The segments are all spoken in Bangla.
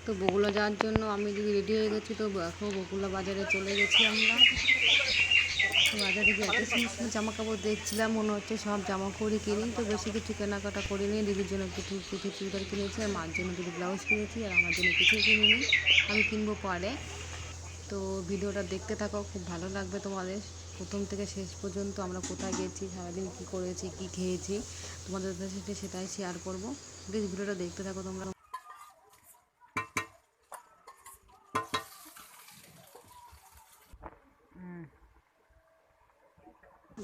তো বগুলা যাওয়ার জন্য আমি যদি রেডি হয়ে গেছি, তো দেখো বগুলা বাজারে চলে গেছি আমরা। তো বাজারে গিয়ে এত সুন্দর জামা কাপড় দেখছিলাম, মনে হচ্ছে সব জামা কাপড়ই কিনি। তো বেশি কিছু কেনাকাটা করিনি, দিদির জন্য কিছু চুড়িদার কিনেছি, আর মার জন্য কিছু ব্লাউজ কিনেছি, আর আমার জন্য কিছুই কিনিনি, আমি কিনবো পরে। তো ভিডিওটা দেখতে থাকো, খুব ভালো লাগবে তোমাদের। প্রথম থেকে শেষ পর্যন্ত আমরা কোথায় গেছি, সারাদিন কী করেছি, কী খেয়েছি, তোমাদের সাথে সেটাই শেয়ার করবো। প্লিজ ভিডিওটা দেখতে থাকো তোমরা।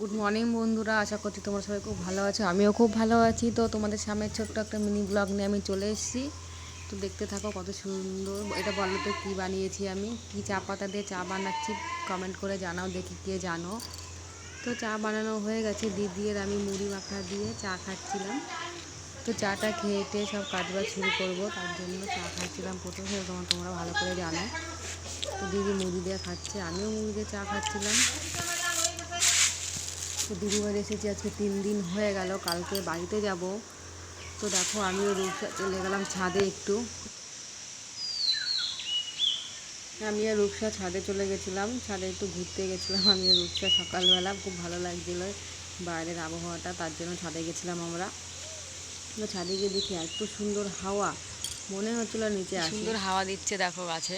গুড মর্নিং বন্ধুরা, আশা করছি তোমরা সবাই খুব ভালো আছো, আমিও খুব ভালো আছি। তো তোমাদের সামনে ছোট্ট একটা মিনি ব্লগ নিয়ে আমি চলে এসেছি। তো দেখতে থাকো কত সুন্দর। এটা বলো তো কী বানিয়েছি আমি, কী চা পাতা দিয়ে চা বানাচ্ছি, কমেন্ট করে জানাও দেখি কে জানো। তো চা বানানো হয়ে গেছে, দিদি আর আমি মুড়ি মাখা দিয়ে চা খাচ্ছিলাম। তো চাটা খেয়ে সব কাজবাজ শুরু করবো, তার জন্য চা খাচ্ছিলাম প্রথমে, তোমরা ভালো করে জানো। তো দিদি মুড়ি দিয়ে খাচ্ছে, আমিও মুড়ি দিয়ে চা খাচ্ছিলাম। তো দিদিবাড়ি এসেছি আজকে 3 দিন হয়ে গেল, কালকে বাড়িতে যাব। তো দেখো আমিও রূপসা চলে গেলাম ছাদে একটু। আমি আর রূপসা ছাদে চলে গেছিলাম, ছাদে একটু ঘুরতে গেছিলাম আমি আর রূপসা সকালবেলা, খুব ভালো লাগছিল বাইরের আবহাওয়াটা, তার জন্য ছাদে গেছিলাম আমরা। তো ছাদে গিয়ে দেখি এত সুন্দর হাওয়া, মনে হচ্ছিল নিচে আসি। সুন্দর হাওয়া দিচ্ছে দেখো গাছে,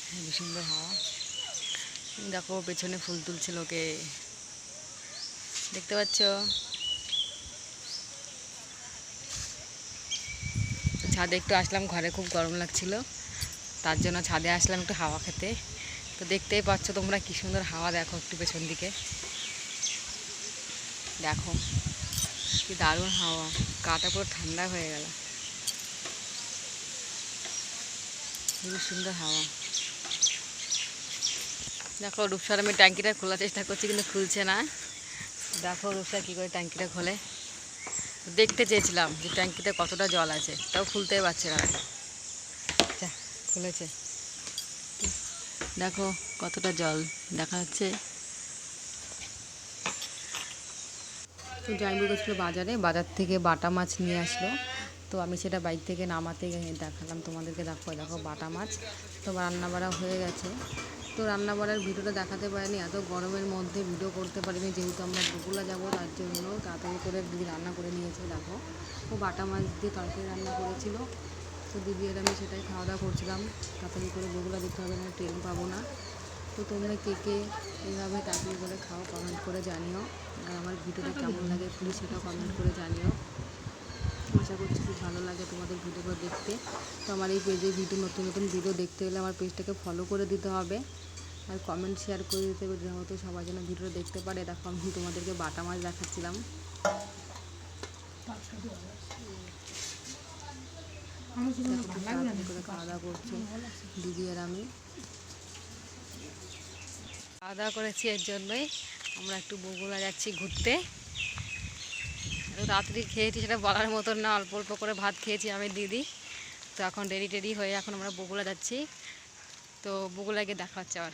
খুব সুন্দর হাওয়া। দেখো পেছনে ফুল তুলছে লোকে, দেখতে পাচ্ছ। ছাদে একটু আসলাম, ঘরে খুব গরম লাগছিল, তার জন্য ছাদে আসলাম একটু হাওয়া খেতে। তো দেখতেই পাচ্ছ তোমরা কি সুন্দর হাওয়া, দেখো একটু পেছন দিকে দেখো কি দারুণ হাওয়া, গাটা পুরো ঠান্ডা হয়ে গেল, খুবই সুন্দর হাওয়া। দেখো রূপসার আমি ট্যাঙ্কিটা খোলার চেষ্টা করছি কিন্তু খুলছে না। দেখো রূপসা কী করে ট্যাঙ্কিটা খোলে, দেখতে চেয়েছিলাম যে ট্যাঙ্কিতে কতটা জল আছে, তাও খুলতেই পারছে না। আচ্ছা খুলেছে, দেখো কতটা জল দেখা যাচ্ছে। তো জামাইবু গেছিলো বাজারে, বাজার থেকে বাটা মাছ নিয়ে আসলো। তো আমি সেটা বাইক থেকে নামাতে দেখালাম তোমাদেরকে, দেখো দেখো বাটা মাছ। তো রান্না বাড়া হয়ে গেছে। তো রান্না বাড়ার ভিডিওটা দেখাতে পারিনি, এত গরমের মধ্যে ভিডিও করতে পারিনি, যেহেতু আমরা বগুলা যাবো, তার জন্য তাড়াতাড়ি করে দিদি রান্না করে নিয়েছে। দেখো ও বাটা মাছ দিয়ে তরকারি রান্না করেছিল। তো দিদি আর আমি সেটাই খাওয়া দাওয়া করছিলাম, তাড়াতাড়ি করে বগুলা দিতে হবে না, ট্রেন পাবো না। তো তোমরা কে কে এইভাবে তাড়াতাড়ি করে খাও, কমেন্ট করে জানিও। আর আমার ভিডিওটা কেমন লাগে প্লিজ সেটাও কমেন্ট করে জানিও। আশা করছি খুব ভালো লাগে তোমাদের ভিডিওগুলো দেখতে। তো আমার এই পেজে নতুন নতুন ভিডিও দেখতে হলে আমার পেজটাকে ফলো করে দিতে হবে, আর কমেন্ট শেয়ার করে দিতে হবে, যেহেতু সবাই যেন ভিডিও দেখতে পারে। দেখো আমি তোমাদেরকে বাটা মাছ দেখাচ্ছিলাম। করে খাওয়া দাওয়া করছি দিদি আর আমি, খাওয়া দাওয়া করেছি, এর জন্যই আমরা একটু বগুলা যাচ্ছি ঘুরতে। রাত্রি খেয়েছি সেটা বলার মতন না, অল্প অল্প করে ভাত খেয়েছি আমি দিদি। তো এখন রেডি হয়ে এখন আমরা বগুলা যাচ্ছি। তো বগুলা গিয়ে দেখা হচ্ছে আবার।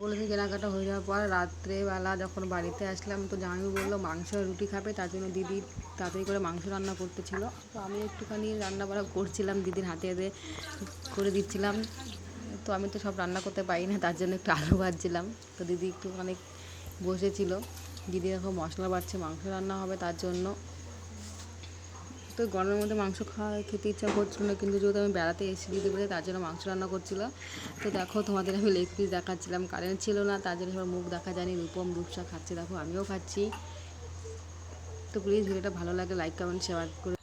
বলেছি কেনাকাটা হয়ে যাওয়ার পর রাত্রেবেলা যখন বাড়িতে আসলাম, তো জামাই বললো মাংস আর রুটি খাবে, তার জন্য দিদি তাড়াতাড়ি করে মাংস রান্না করতেছিল। তো আমি একটুখানি রান্না বাড়া করছিলাম, দিদির হাতে হাতে করে দিচ্ছিলাম। তো আমি তো সব রান্না করতে পারি না, তার জন্য একটু আলু ভাজছিলাম। তো দিদি একটু অনেক বসেছিল, দিদি এখন মশলা বাড়ছে, মাংস রান্না হবে তার জন্য। তো গরমের মধ্যে মাংস খেতে ইচ্ছা করছিল না, কিন্তু যেহেতু আমি বেড়াতে এসেছি দিদি বলে, তার জন্য মাংস রান্না করছিল। তো দেখো তোমাদের আমি লেগ পিস দেখাচ্ছিলাম, কারেন্ট ছিল না, তার জন্য সবার মুখ দেখা যায়নি। রূপসা খাচ্ছে, দেখো আমিও খাচ্ছি। তো প্লিজ ভিডিওটা ভালো লাগে লাইক কমেন্ট শেয়ার করে